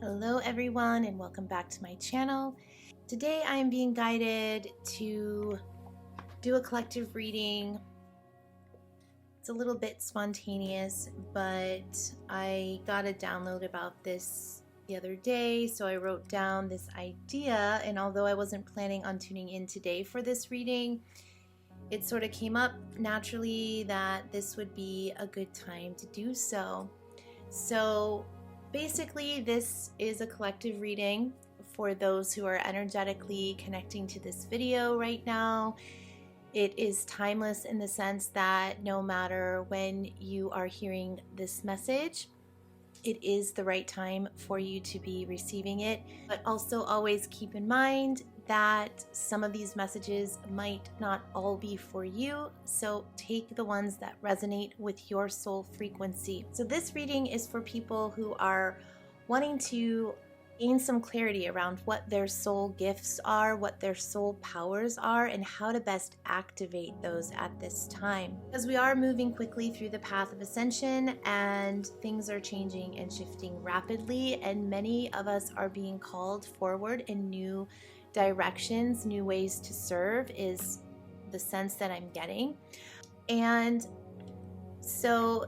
Hello everyone and welcome back to my channel. Today I am being guided to do a collective reading. It's a little bit spontaneous, but I got a download about this the other day, so I wrote down this idea, and although I wasn't planning on tuning in today for this reading, it sort of came up naturally that this would be a good time to do so. So basically, this is a collective reading for those who are energetically connecting to this video right now. It is timeless in the sense that no matter when you are hearing this message, it is the right time for you to be receiving it. But also always keep in mind that some of these messages might not all be for you, so take the ones that resonate with your soul frequency. So this reading is for people who are wanting to gain some clarity around what their soul gifts are, what their soul powers are, and how to best activate those at this time. Because we are moving quickly through the path of ascension, and things are changing and shifting rapidly, and many of us are being called forward in new directions, new ways to serve is the sense that I'm getting. And so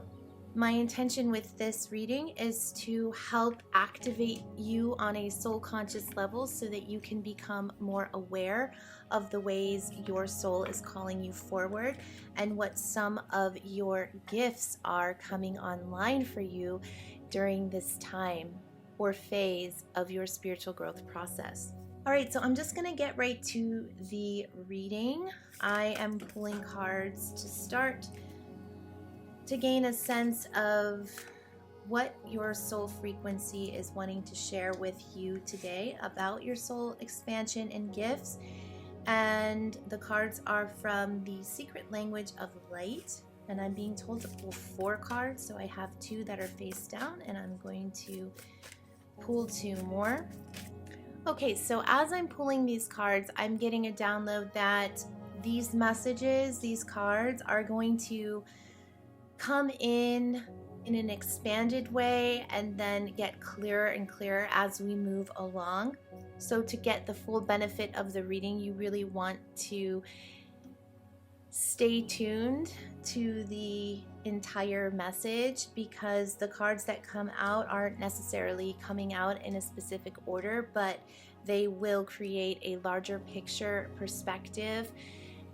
my intention with this reading is to help activate you on a soul conscious level so that you can become more aware of the ways your soul is calling you forward and what some of your gifts are coming online for you during this time or phase of your spiritual growth process. All right, so I'm just going to get right to the reading. I am pulling cards to start to gain a sense of what your soul frequency is wanting to share with you today about your soul expansion and gifts. And the cards are from the Secret Language of Light. And I'm being told to pull 4 cards, so I have 2 that are face down, and I'm going to pull 2 more. Okay, so as I'm pulling these cards, I'm getting a download that these messages, these cards, are going to come in an expanded way and then get clearer and clearer as we move along. So to get the full benefit of the reading, you really want to stay tuned to the entire message, because the cards that come out aren't necessarily coming out in a specific order, but they will create a larger picture perspective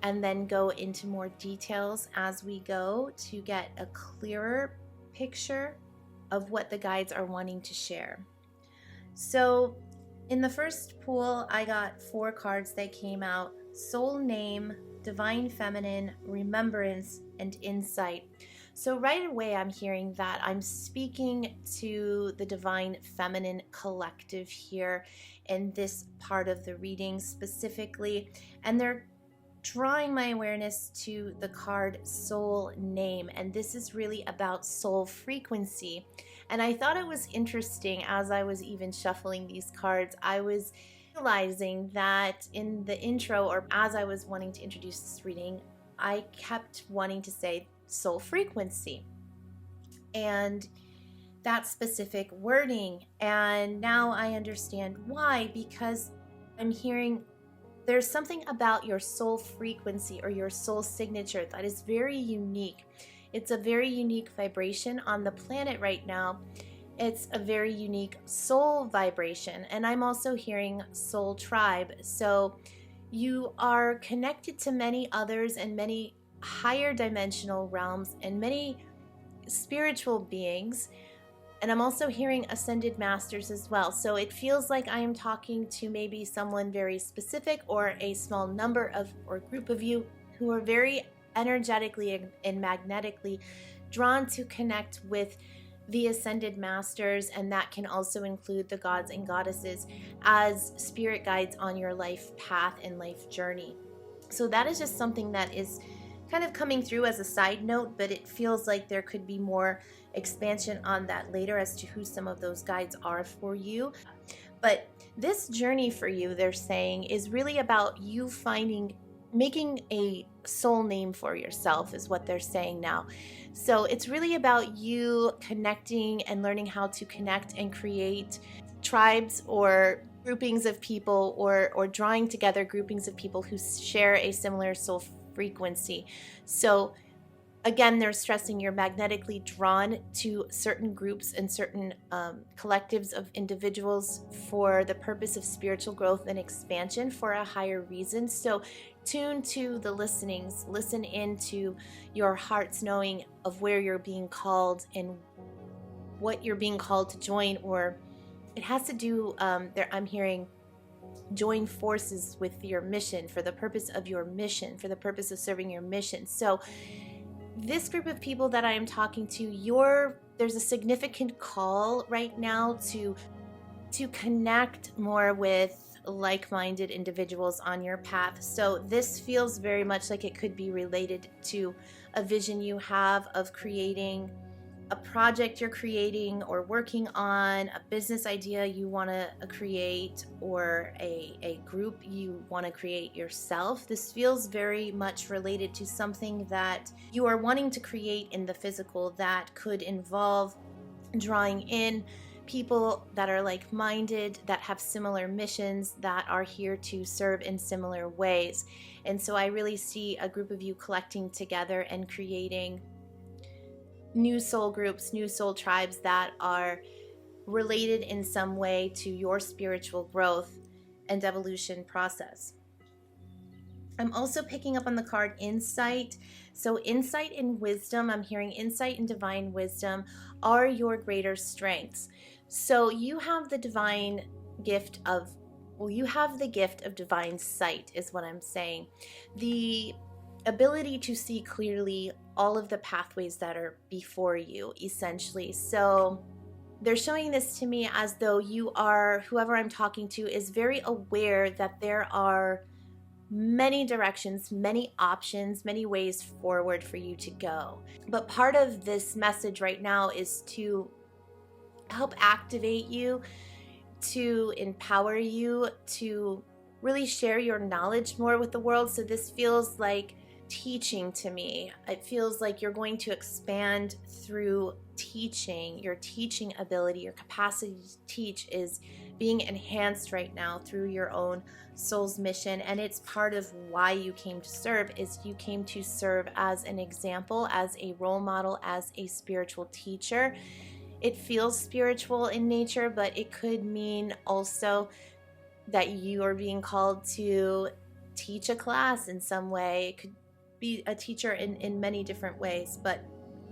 and then go into more details as we go to get a clearer picture of what the guides are wanting to share. So in the first pool, I got 4 cards that came out: Soul Name, Divine Feminine, Remembrance, and Insight. So right away I'm hearing that I'm speaking to the Divine Feminine collective here in this part of the reading specifically, and they're drawing my awareness to the card Soul Name, and this is really about soul frequency. And I thought it was interesting, as I was even shuffling these cards, I was realizing that in the intro, or as I was wanting to introduce this reading, I kept wanting to say soul frequency and that specific wording. And now I understand why, because I'm hearing there's something about your soul frequency or your soul signature that is very unique. It's a very unique vibration on the planet right now. It's a very unique soul vibration. And I'm also hearing soul tribe. So you are connected to many others and many higher dimensional realms and many spiritual beings. And I'm also hearing ascended masters as well. So it feels like I am talking to maybe someone very specific, or a small number of or group of you who are very energetically and magnetically drawn to connect with the ascended masters, and that can also include the gods and goddesses as spirit guides on your life path and life journey. So that is just something that is kind of coming through as a side note, but it feels like there could be more expansion on that later as to who some of those guides are for you. But this journey for you, they're saying, is really about you making a soul name for yourself, is what they're saying now. So it's really about you connecting and learning how to connect and create tribes or groupings of people, or drawing together groupings of people who share a similar soul frequency. So again, they're stressing you're magnetically drawn to certain groups and certain collectives of individuals for the purpose of spiritual growth and expansion for a higher reason. So tune to the listenings, listen into your heart's knowing of where you're being called and what you're being called to join, or it has to do, I'm hearing join forces with your mission for the purpose of your mission, for the purpose of serving your mission. So this group of people that I am talking to, there's a significant call right now to connect more with like-minded individuals on your path. So this feels very much like it could be related to a vision you have of creating a project you're creating or working on, a business idea you want to create, or a group you want to create yourself. This feels very much related to something that you are wanting to create in the physical that could involve drawing in people that are like-minded, that have similar missions, that are here to serve in similar ways. And so I really see a group of you collecting together and creating new soul groups, new soul tribes that are related in some way to your spiritual growth and evolution process. I'm also picking up on the card insight. So insight and wisdom, I'm hearing insight and divine wisdom are your greater strengths. So you have the divine gift of, you have the gift of divine sight is what I'm saying. The ability to see clearly all of the pathways that are before you, essentially. So they're showing this to me as though you are, whoever I'm talking to is very aware that there are many directions, many options, many ways forward for you to go. But part of this message right now is to help activate you, to empower you, to really share your knowledge more with the world. So this feels like teaching to me. It feels like you're going to expand through teaching. Your teaching ability, your capacity to teach is being enhanced right now through your own soul's mission. And it's part of why you came to serve, is you came to serve as an example, as a role model, as a spiritual teacher. It feels spiritual in nature, but it could mean also that you are being called to teach a class in some way. It could be a teacher in many different ways, but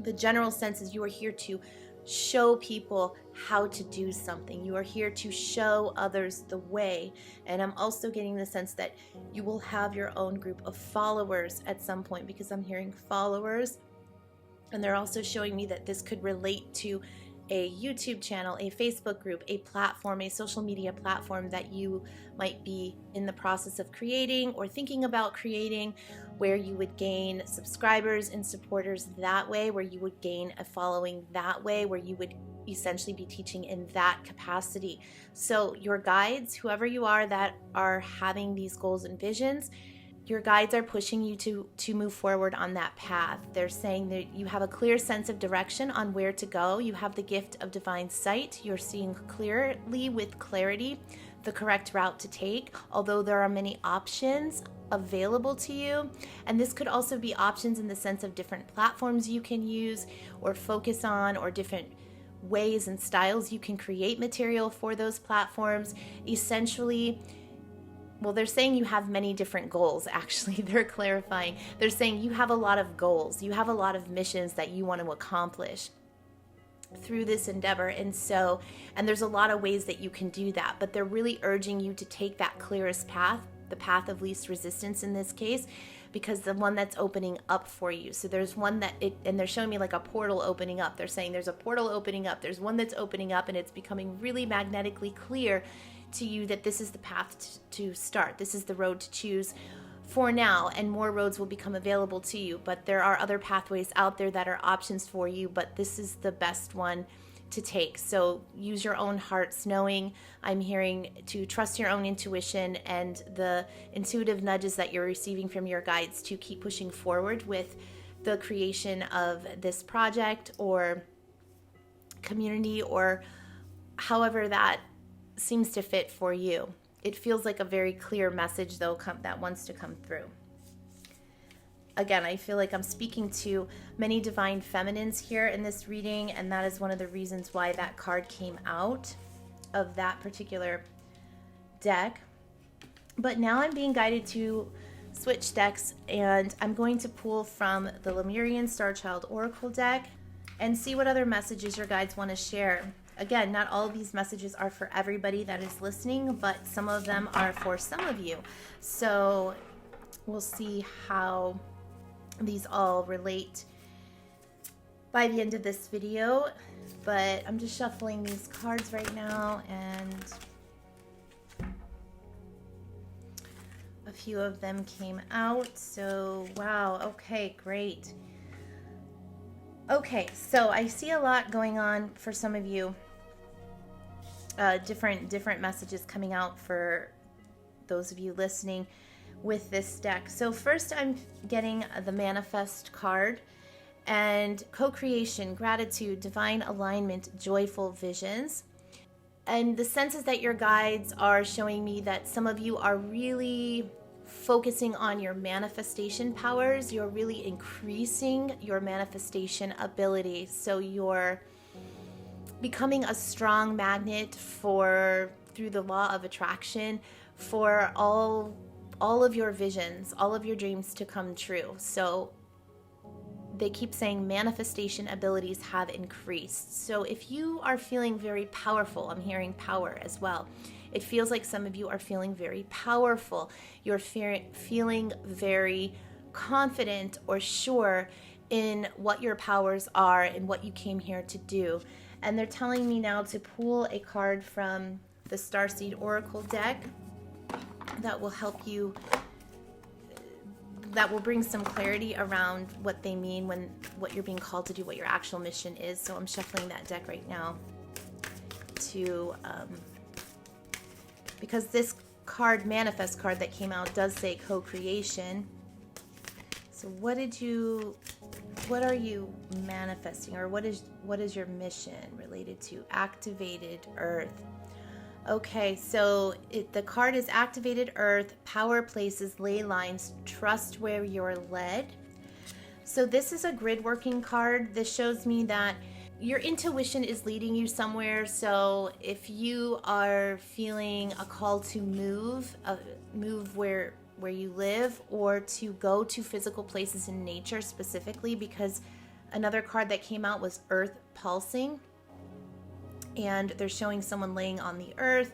the general sense is you are here to show people how to do something. You are here to show others the way. And I'm also getting the sense that you will have your own group of followers at some point, because I'm hearing followers. And they're also showing me that this could relate to a YouTube channel, a Facebook group, a platform, a social media platform that you might be in the process of creating or thinking about creating, where you would gain subscribers and supporters that way, where you would gain a following that way, where you would essentially be teaching in that capacity. So your guides, whoever you are that are having these goals and visions, your guides are pushing you to move forward on that path. They're saying that you have a clear sense of direction on where to go. You have the gift of divine sight. You're seeing clearly, with clarity, the correct route to take, although there are many options available to you. And this could also be options in the sense of different platforms you can use or focus on, or different ways and styles you can create material for those platforms. Essentially, well, they're saying you have many different goals, actually. They're clarifying. They're saying you have a lot of goals. You have a lot of missions that you want to accomplish through this endeavor. And there's a lot of ways that you can do that. But they're really urging you to take that clearest path, the path of least resistance in this case, because the one that's opening up for you. So there's one and they're showing me like a portal opening up. They're saying there's a portal opening up. There's one that's opening up, and it's becoming really magnetically clear to you that this is the path to start. This is the road to choose for now, and more roads will become available to you. But there are other pathways out there that are options for you, but this is the best one to take. So use your own heart's knowing. I'm hearing to trust your own intuition and the intuitive nudges that you're receiving from your guides to keep pushing forward with the creation of this project or community, or however that seems to fit for you. It feels like a very clear message, though, that wants to come through. Again, I feel like I'm speaking to many divine feminines here in this reading, and that is one of the reasons why that card came out of that particular deck. But now I'm being guided to switch decks, and I'm going to pull from the Lemurian Starchild Oracle deck and see what other messages your guides want to share. Again, not all of these messages are for everybody that is listening, but some of them are for some of you. So we'll see how these all relate by the end of this video. But I'm just shuffling these cards right now, and a few of them came out. So wow, okay, great. Okay, so I see a lot going on for some of you. Different messages coming out for those of you listening with this deck. So first I'm getting the Manifest card, and co-creation, gratitude, divine alignment, joyful visions. And the sense is that your guides are showing me that some of you are really focusing on your manifestation powers. You're really increasing your manifestation ability. So you're becoming a strong magnet through the law of attraction for all of your visions, all of your dreams to come true. So they keep saying manifestation abilities have increased. So if you are feeling very powerful, I'm hearing power as well. It feels like some of you are feeling very powerful. You're feeling very confident or sure in what your powers are and what you came here to do. And they're telling me now to pull a card from the Starseed Oracle deck that will help you, that will bring some clarity around what they mean when what you're being called to do, what your actual mission is. So I'm shuffling that deck right now to, because this card, Manifest card that came out, does say co-creation. So what are you manifesting, or what is your mission related to? Activated Earth. Okay, so the card is Activated Earth, power places, ley lines, trust where you're led. So this is a grid working card. This shows me that your intuition is leading you somewhere. So if you are feeling a call to move where you live, or to go to physical places in nature specifically, because another card that came out was Earth Pulsing, and they're showing someone laying on the earth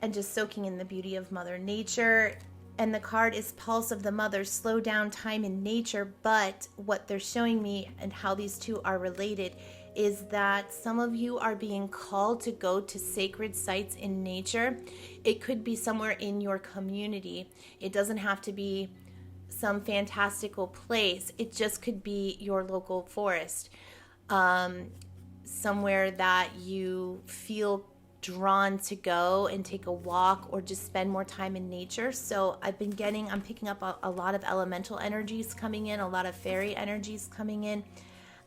and just soaking in the beauty of Mother Nature. And the card is Pulse of the Mother, slow down time in nature. But what they're showing me and how these two are related is that some of you are being called to go to sacred sites in nature. It could be somewhere in your community. It doesn't have to be some fantastical place. It just could be your local forest. Somewhere that you feel drawn to go and take a walk or just spend more time in nature. So I'm picking up a lot of elemental energies coming in, a lot of fairy energies coming in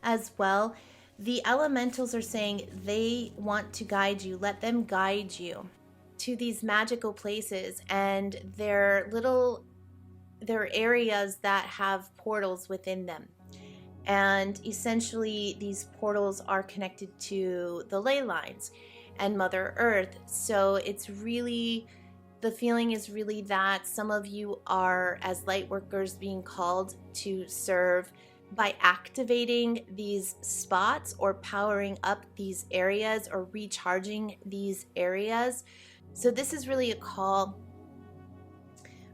as well. The elementals are saying they want to guide you. Let them guide you to these magical places, and they're areas that have portals within them. And essentially these portals are connected to the ley lines and Mother Earth. So it's really, the feeling is really that some of you are, as light workers, being called to serve by activating these spots or powering up these areas or recharging these areas. So this is really a call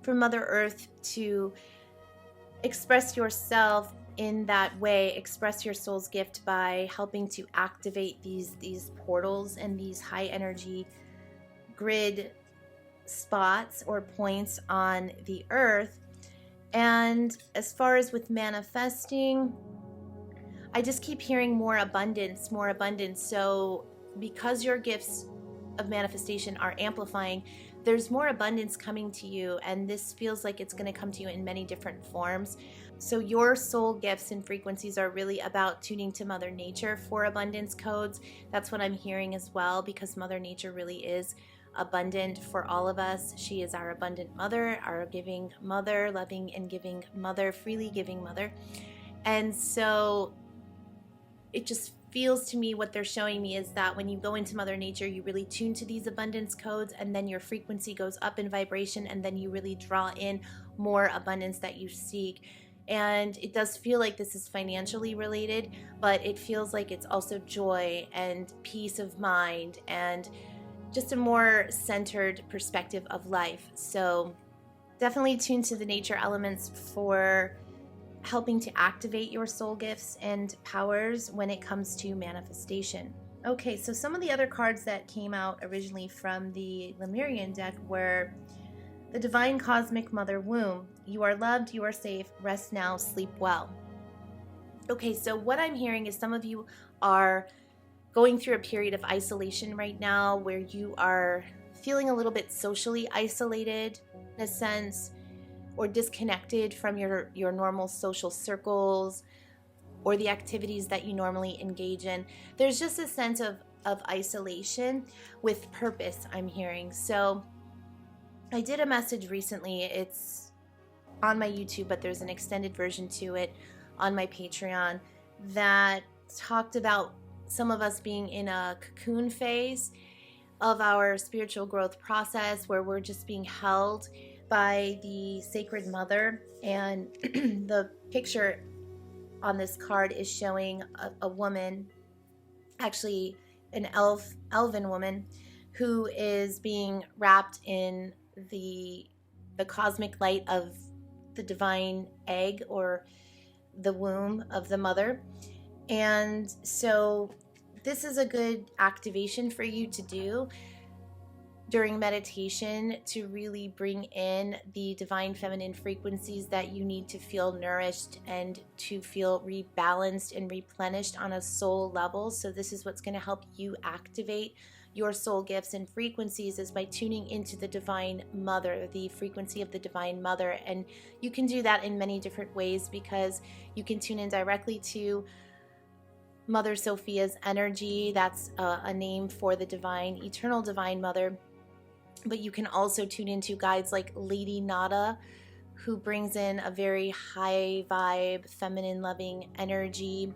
from Mother Earth to express yourself in that way, express your soul's gift by helping to activate these portals and these high energy grid spots or points on the earth. And as far as with manifesting, I just keep hearing more abundance, more abundance. So because your gifts of manifestation are amplifying, there's more abundance coming to you, and this feels like it's going to come to you in many different forms. So your soul gifts and frequencies are really about tuning to Mother Nature for abundance codes. That's what I'm hearing as well, because Mother Nature really is abundant for all of us. She is our abundant mother, our giving mother, loving and giving mother, freely giving mother. And so it just feels to me, what they're showing me is that when you go into Mother Nature, you really tune to these abundance codes, and then your frequency goes up in vibration, and then you really draw in more abundance that you seek. And it does feel like this is financially related, but it feels like it's also joy and peace of mind and just a more centered perspective of life. So definitely tune to the nature elements for helping to activate your soul gifts and powers when it comes to manifestation. Okay, so some of the other cards that came out originally from the Lemurian deck were the Divine Cosmic Mother Womb. You are loved, you are safe, rest now, sleep well. Okay, so what I'm hearing is some of you are going through a period of isolation right now, where you are feeling a little bit socially isolated in a sense, or disconnected from your normal social circles or the activities that you normally engage in. There's just a sense of isolation with purpose, I'm hearing. So I did a message recently. It's on my YouTube, but there's an extended version to it on my Patreon that talked about some of us being in a cocoon phase of our spiritual growth process, where we're just being held by the Sacred Mother. And the picture on this card is showing a woman, actually an elven woman, who is being wrapped in the cosmic light of the divine egg, or the womb of the mother. And so this is a good activation for you to do during meditation, to really bring in the divine feminine frequencies that you need to feel nourished and to feel rebalanced and replenished on a soul level. So this is what's going to help you activate your soul gifts and frequencies, is by tuning into the Divine Mother, the frequency of the Divine Mother. And you can do that in many different ways, because you can tune in directly to Mother Sophia's energy. That's a name for the divine, eternal Divine Mother. But you can also tune into guides like Lady Nada, who brings in a very high vibe, feminine loving energy.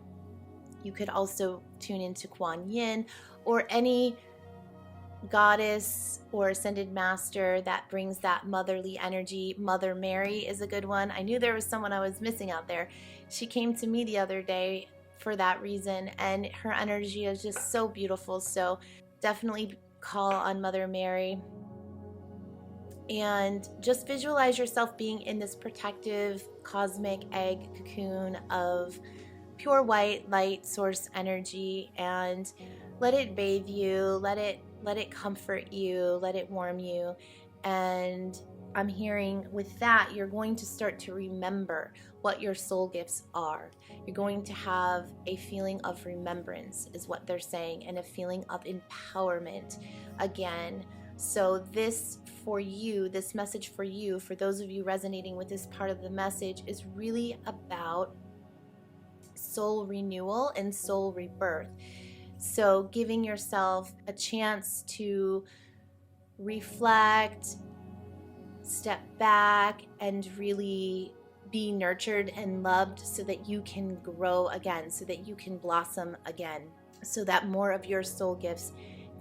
You could also tune into Kuan Yin, or any goddess or ascended master that brings that motherly energy. Mother Mary is a good one. I knew there was someone I was missing out there. She came to me the other day for that reason, and her energy is just so beautiful. So definitely call on Mother Mary. And just visualize yourself being in this protective cosmic egg cocoon of pure white light source energy, and let it bathe you, let it comfort you, let it warm you. And I'm hearing with that, you're going to start to remember what your soul gifts are. You're going to have a feeling of remembrance, is what they're saying, and a feeling of empowerment again. So this for you, this message for you, for those of you resonating with this part of the message, is really about soul renewal and soul rebirth. So giving yourself a chance to reflect, step back, and really be nurtured and loved, so that you can grow again, so that you can blossom again, so that more of your soul gifts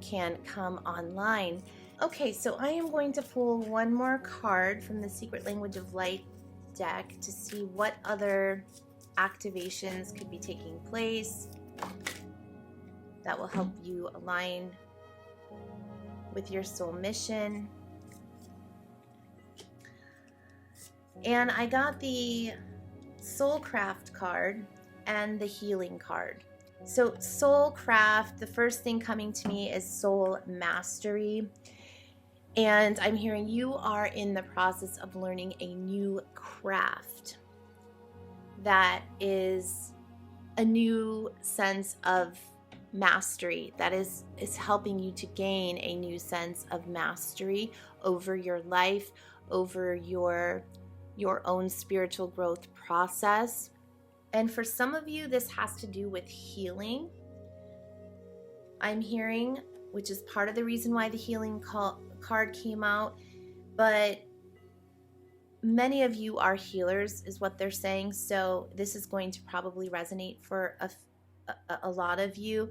can come online. Okay, so I am going to pull one more card from the Secret Language of Light deck to see what other activations could be taking place that will help you align with your soul mission. And I got the Soulcraft card and the Healing card. So Soulcraft, the first thing coming to me is Soul Mastery. And I'm hearing you are in the process of learning a new craft that is a new sense of mastery. That is helping you to gain a new sense of mastery over your life, over your own spiritual growth process. And for some of you, this has to do with healing. I'm hearing, which is part of the reason why the healing card came out, but many of you are healers is what they're saying. So this is going to probably resonate for a lot of you,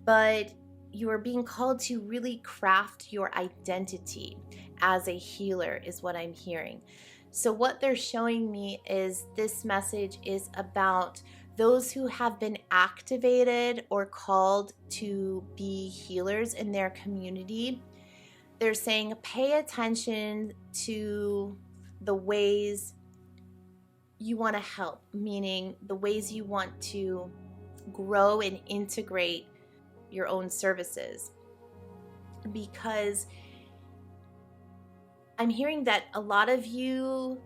but you are being called to really craft your identity as a healer is what I'm hearing. So what they're showing me is this message is about those who have been activated or called to be healers in their community. They're saying pay attention to the ways you want to help, meaning the ways you want to grow and integrate your own services. Because I'm hearing that a lot of you,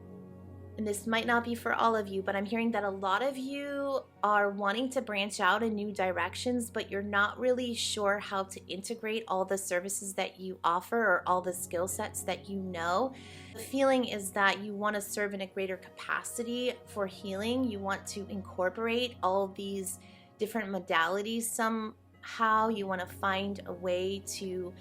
and this might not be for all of you, but I'm hearing that a lot of you are wanting to branch out in new directions, but you're not really sure how to integrate all the services that you offer or all the skill sets that you know. The feeling is that you want to serve in a greater capacity for healing. You want to incorporate all these different modalities somehow. You want to find a way to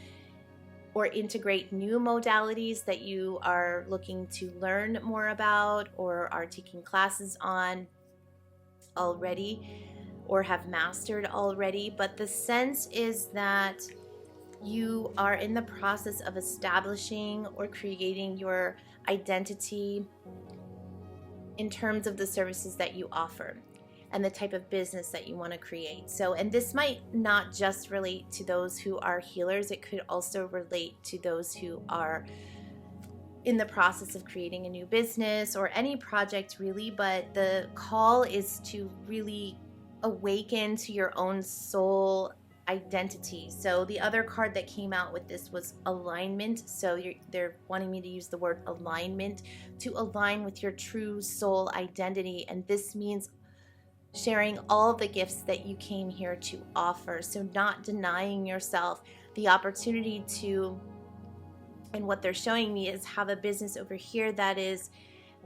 or integrate new modalities that you are looking to learn more about or are taking classes on already or have mastered already. But the sense is that you are in the process of establishing or creating your identity in terms of the services that you offer and the type of business that you want to create. So, and this might not just relate to those who are healers, it could also relate to those who are in the process of creating a new business or any project really, but the call is to really awaken to your own soul identity. So the other card that came out with this was alignment. So they're wanting me to use the word alignment, to align with your true soul identity. And this means sharing all the gifts that you came here to offer. So not denying yourself the opportunity to, and what they're showing me is have a business over here that is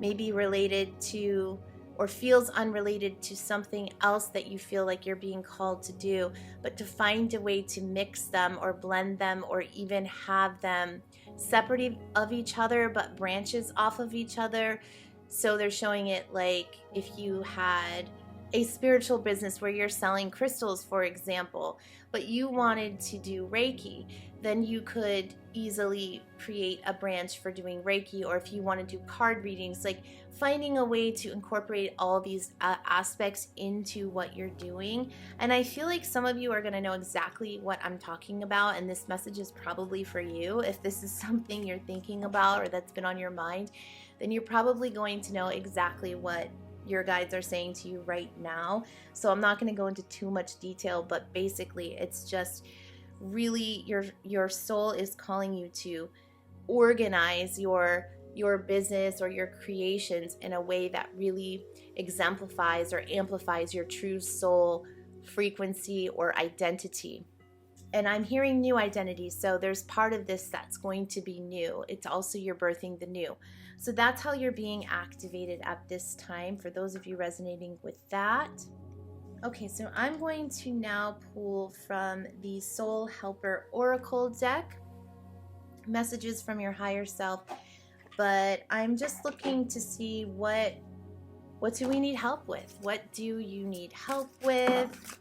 maybe related to or feels unrelated to something else that you feel like you're being called to do, but to find a way to mix them or blend them or even have them separate of each other but branches off of each other. So they're showing it like if you had a spiritual business where you're selling crystals, for example, but you wanted to do Reiki, then you could easily create a branch for doing Reiki. Or if you want to do card readings, like finding a way to incorporate all these aspects into what you're doing. And I feel like some of you are going to know exactly what I'm talking about, and this message is probably for you. If this is something you're thinking about or that's been on your mind, then you're probably going to know exactly what your guides are saying to you right now. So I'm not going to go into too much detail, but basically it's just really your soul is calling you to organize your business or your creations in a way that really exemplifies or amplifies your true soul frequency or identity. And I'm hearing new identity. So there's part of this that's going to be new. It's also you're birthing the new. So that's how you're being activated at this time, for those of you resonating with that. Okay, so I'm going to now pull from the Soul Helper Oracle deck, messages from your higher self, but I'm just looking to see what do we need help with? What do you need help with?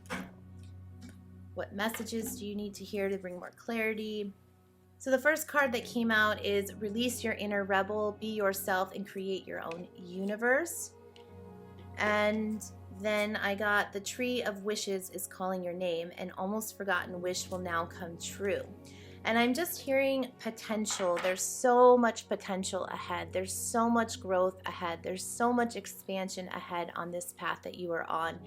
What messages do you need to hear to bring more clarity? So the first card that came out is release your inner rebel, be yourself, and create your own universe. And then I got the tree of wishes is calling your name, and almost forgotten wish will now come true. And I'm just hearing potential. There's so much potential ahead. There's so much growth ahead. There's so much expansion ahead on this path that you are on.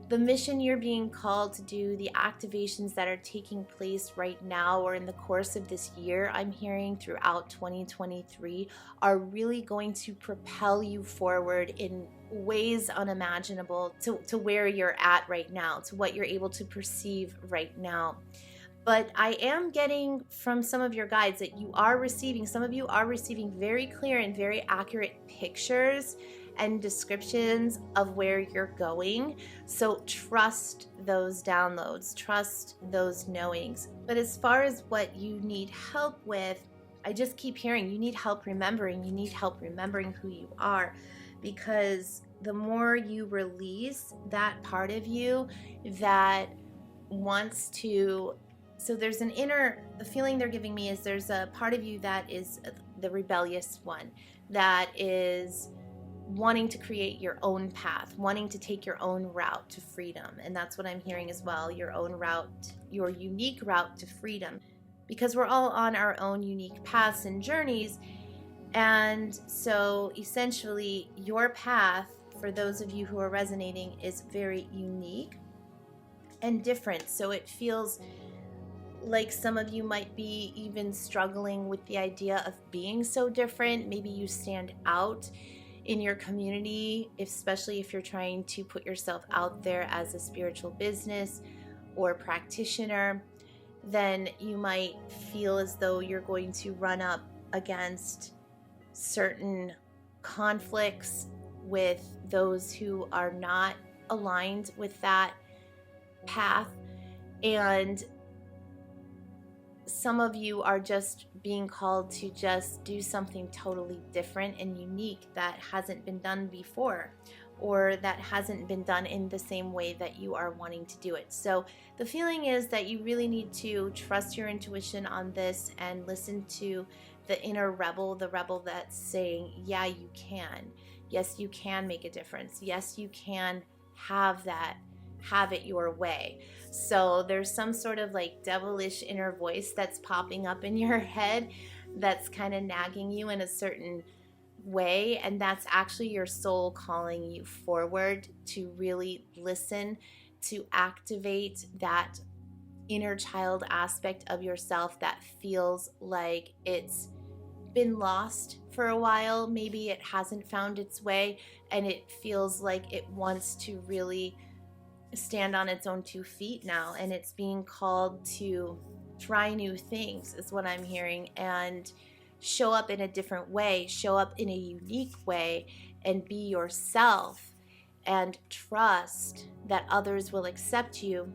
The mission you're being called to do, the activations that are taking place right now or in the course of this year, I'm hearing throughout 2023, are really going to propel you forward in ways unimaginable to where you're at right now, to what you're able to perceive right now. But I am getting from some of your guides that some of you are receiving very clear and very accurate pictures and descriptions of where you're going. So trust those downloads, trust those knowings. But as far as what you need help with, I just keep hearing you need help remembering. You need help remembering who you are, because the more you release that part of you that wants to, so there's the feeling they're giving me is there's a part of you that is the rebellious one, that is wanting to create your own path, wanting to take your own route to freedom. And that's what I'm hearing as well, your own route, your unique route to freedom, because we're all on our own unique paths and journeys. And so essentially your path, for those of you who are resonating, is very unique and different. So it feels like some of you might be even struggling with the idea of being so different. Maybe you stand out in your community, especially if you're trying to put yourself out there as a spiritual business or practitioner. Then you might feel as though you're going to run up against certain conflicts with those who are not aligned with that path. And some of you are just being called to just do something totally different and unique that hasn't been done before, or that hasn't been done in the same way that you are wanting to do it. So the feeling is that you really need to trust your intuition on this and listen to the inner rebel, the rebel that's saying, yeah, you can. Yes, you can make a difference. Yes, you can have it your way. So there's some sort of like devilish inner voice that's popping up in your head that's kind of nagging you in a certain way, and that's actually your soul calling you forward to really listen, to activate that inner child aspect of yourself that feels like it's been lost for a while. Maybe it hasn't found its way, and it feels like it wants to really stand on its own 2 feet now, and it's being called to try new things, is what I'm hearing, and show up in a different way, show up in a unique way, and be yourself, and trust that others will accept you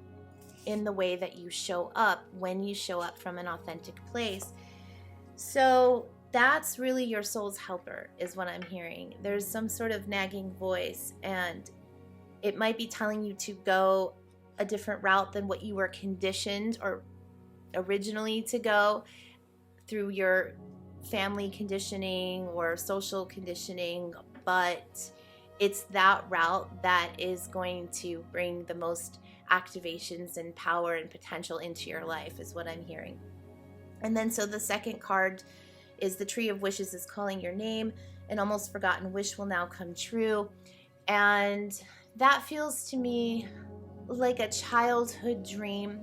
in the way that you show up when you show up from an authentic place. So that's really your soul's helper, is what I'm hearing. There's some sort of nagging voice, and it might be telling you to go a different route than what you were conditioned or originally to go through your family conditioning or social conditioning, but it's that route that is going to bring the most activations and power and potential into your life, is what I'm hearing. And then so the second card is the Tree of Wishes is calling your name. An almost forgotten wish will now come true. And that feels to me like a childhood dream.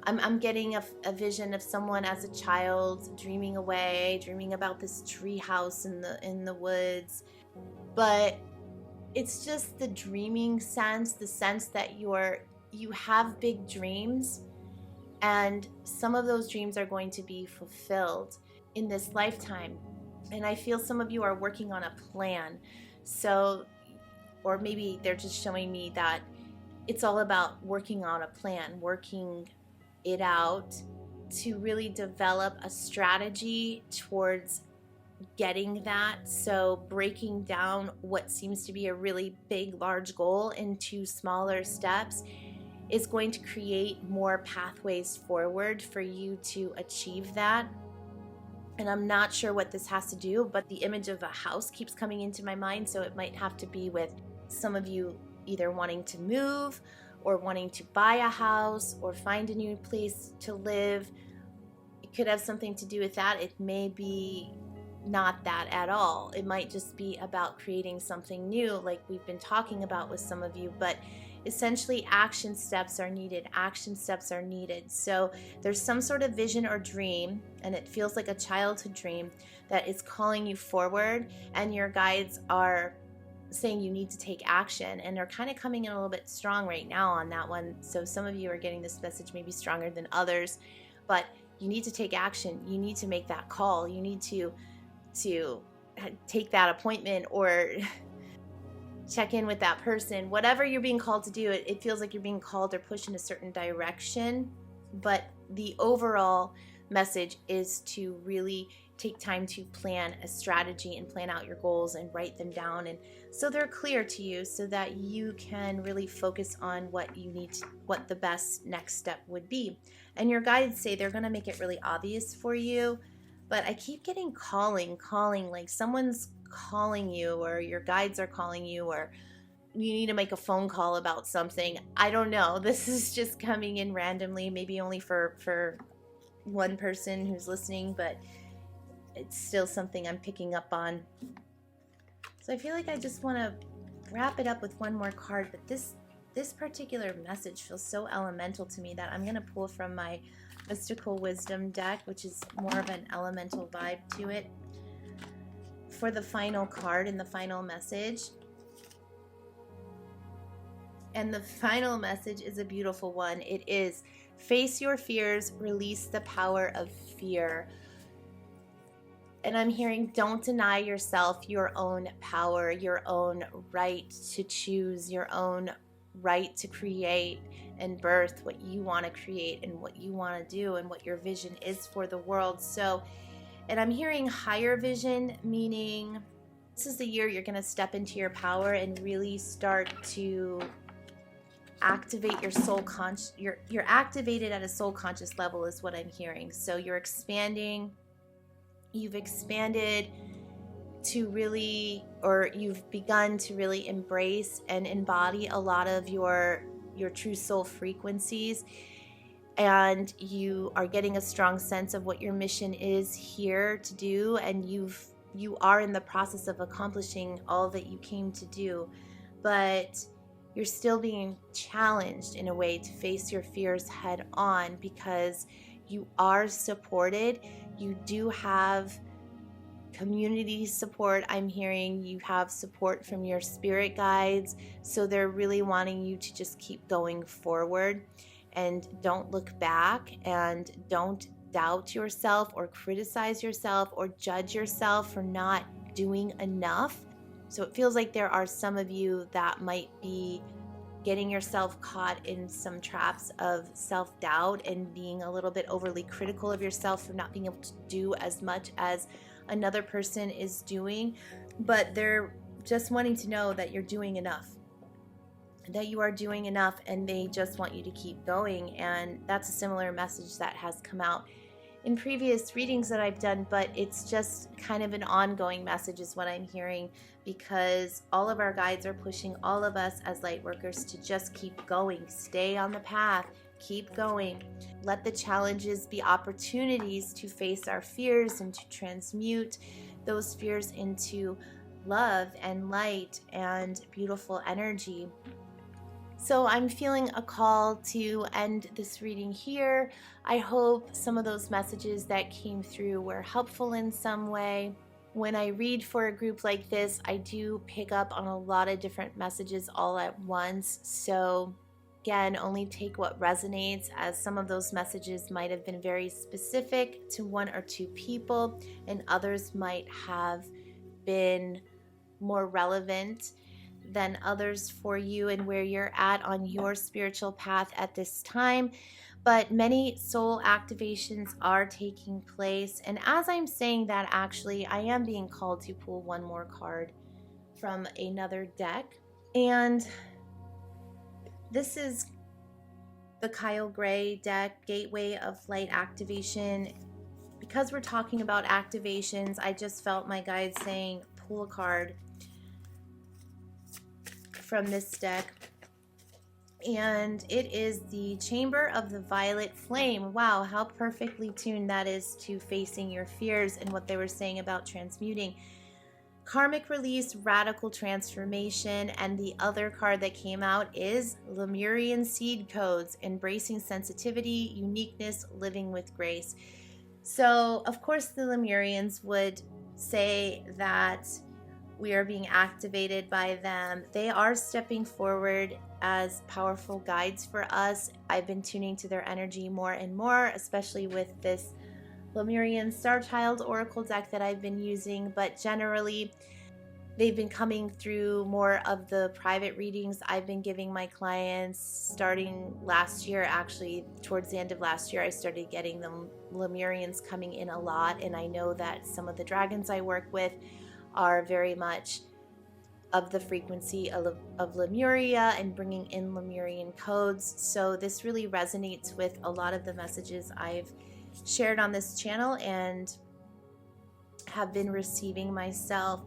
I'm getting a vision of someone as a child dreaming away, dreaming about this tree house in the woods. But it's just the dreaming sense, the sense that you have big dreams, and some of those dreams are going to be fulfilled in this lifetime. And I feel some of you are working on a plan. So, or maybe they're just showing me that it's all about working on a plan, working it out to really develop a strategy towards getting that. So breaking down what seems to be a really big, large goal into smaller steps is going to create more pathways forward for you to achieve that. And I'm not sure what this has to do, but the image of a house keeps coming into my mind. So it might have to be with some of you either wanting to move or wanting to buy a house or find a new place to live. It could have something to do with that. It may be not that at all. It might just be about creating something new, like we've been talking about with some of you, but essentially action steps are needed. Action steps are needed. So there's some sort of vision or dream, and it feels like a childhood dream that is calling you forward, and your guides are saying you need to take action, and they're kind of coming in a little bit strong right now on that one. So some of you are getting this message maybe stronger than others, but you need to take action. You need to make that call. You need to take that appointment or check in with that person. Whatever you're being called to do, it feels like you're being called or pushed in a certain direction, but the overall message is to really take time to plan a strategy and plan out your goals and write them down, and so they're clear to you, so that you can really focus on what you need to, what the best next step would be. And your guides say they're going to make it really obvious for you, but I keep getting calling, like someone's calling you, or your guides are calling you, or you need to make a phone call about something. I don't know. This is just coming in randomly, maybe only for one person who's listening, but it's still something I'm picking up on. So I feel like I just want to wrap it up with one more card, but this particular message feels so elemental to me that I'm going to pull from my Mystical Wisdom deck, which is more of an elemental vibe to it, for the final card and the final message. And the final message is a beautiful one. It is, face your fears, release the power of fear. And I'm hearing, don't deny yourself your own power, your own right to choose, your own right to create and birth what you want to create and what you want to do and what your vision is for the world. So, and I'm hearing higher vision, meaning this is the year you're going to step into your power and really start to activate your soul conscious. You're activated at a soul conscious level is what I'm hearing. So you're expanding. You've expanded to really, or you've begun to really embrace and embody a lot of your true soul frequencies, and you are getting a strong sense of what your mission is here to do, and you are in the process of accomplishing all that you came to do, but you're still being challenged in a way to face your fears head on, because you are supported. You do have community support. I'm hearing you have support from your spirit guides. So they're really wanting you to just keep going forward and don't look back, and don't doubt yourself or criticize yourself or judge yourself for not doing enough. So it feels like there are some of you that might be getting yourself caught in some traps of self-doubt and being a little bit overly critical of yourself for not being able to do as much as another person is doing, but they're just wanting to know that you're doing enough, that you are doing enough, and they just want you to keep going. And that's a similar message that has come out in previous readings that I've done, but it's just kind of an ongoing message is what I'm hearing, because all of our guides are pushing all of us as light workers to just keep going, stay on the path, keep going. Let the challenges be opportunities to face our fears and to transmute those fears into love and light and beautiful energy. So I'm feeling a call to end this reading here. I hope some of those messages that came through were helpful in some way. When I read for a group like this, I do pick up on a lot of different messages all at once. So again, only take what resonates, as some of those messages might have been very specific to one or two people, and others might have been more relevant than others for you and where you're at on your spiritual path at this time. But many soul activations are taking place, and as I'm saying that, actually I am being called to pull one more card from another deck, and this is the Kyle Gray deck, Gateway of Light Activation. Because we're talking about activations, I just felt my guide saying pull a card from this deck, and it is the Chamber of the Violet Flame. Wow, how perfectly tuned that is to facing your fears and what they were saying about transmuting. Karmic release, radical transformation, and the other card that came out is Lemurian Seed Codes, embracing sensitivity, uniqueness, living with grace. So, of course, the Lemurians would say that We are being activated by them. They are stepping forward as powerful guides for us. I've been tuning to their energy more and more, especially with this Lemurian Star Child Oracle deck that I've been using, but generally they've been coming through more of the private readings I've been giving my clients starting last year. Actually, towards the end of last year, I started getting the Lemurians coming in a lot, and I know that some of the dragons I work with are very much of the frequency of Lemuria and bringing in Lemurian codes. So this really resonates with a lot of the messages I've shared on this channel and have been receiving myself.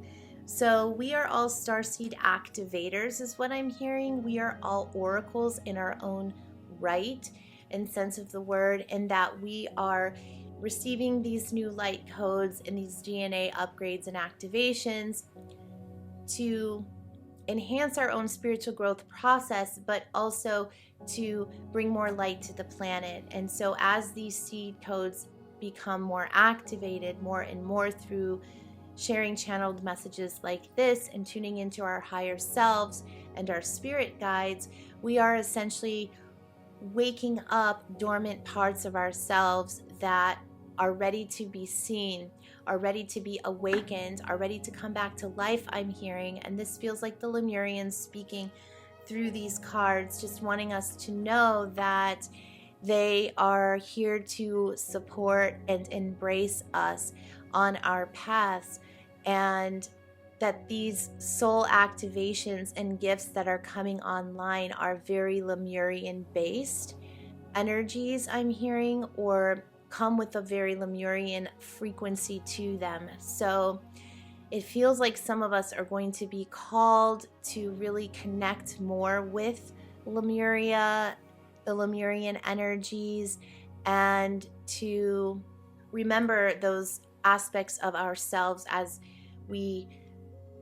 So we are all starseed activators is what I'm hearing. We are all oracles in our own right and sense of the word, and that we are receiving these new light codes and these DNA upgrades and activations to enhance our own spiritual growth process, but also to bring more light to the planet. And so as these seed codes become more activated more and more through sharing channeled messages like this and tuning into our higher selves and our spirit guides, we are essentially waking up dormant parts of ourselves that are ready to be seen, are ready to be awakened, are ready to come back to life, I'm hearing. And this feels like the Lemurians speaking through these cards, just wanting us to know that they are here to support and embrace us on our paths, and that these soul activations and gifts that are coming online are very Lemurian based energies, I'm hearing, or come with a very Lemurian frequency to them. So it feels like some of us are going to be called to really connect more with Lemuria, the Lemurian energies, and to remember those aspects of ourselves as we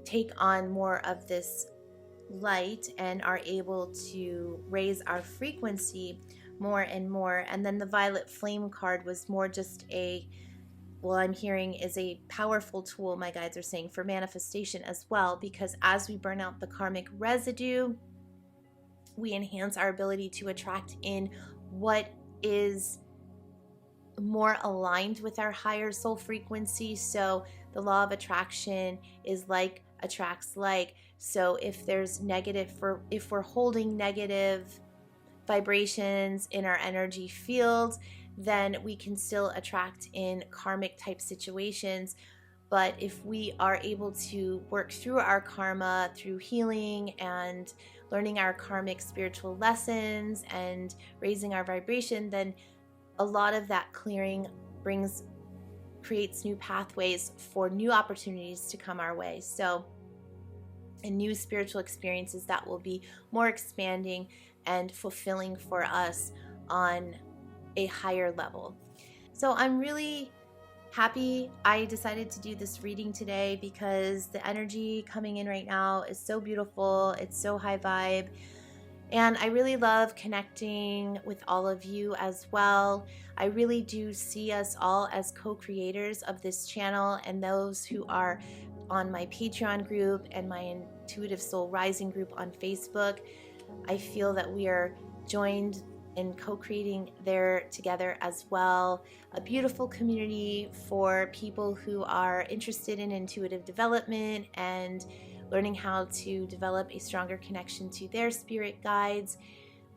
take on more of this light and are able to raise our frequency more and more. And then the Violet Flame card was more just a, well, I'm hearing is a powerful tool, my guides are saying, for manifestation as well, because as we burn out the karmic residue, we enhance our ability to attract in what is more aligned with our higher soul frequency. So the law of attraction is like attracts like. So if there's negative, if we're holding negative vibrations in our energy field, then we can still attract in karmic type situations. But if we are able to work through our karma through healing and learning our karmic spiritual lessons and raising our vibration, then a lot of that clearing creates new pathways for new opportunities to come our way. So, and new spiritual experiences that will be more expanding and fulfilling for us on a higher level. So I'm really happy I decided to do this reading today because the energy coming in right now is so beautiful. It's so high vibe. And I really love connecting with all of you as well. I really do see us all as co-creators of this channel, and those who are on my Patreon group and my Intuitive Soul Rising group on Facebook, I feel that we are joined in co-creating there together as well. A beautiful community for people who are interested in intuitive development and learning how to develop a stronger connection to their spirit guides.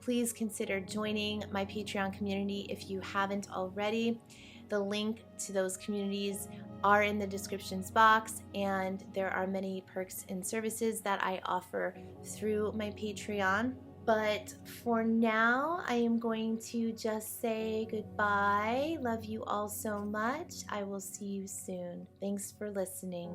Please consider joining my Patreon community if you haven't already. The link to those communities are in the descriptions box, and there are many perks and services that I offer through my Patreon. But for now, I am going to just say goodbye. Love you all so much. I will see you soon. Thanks for listening.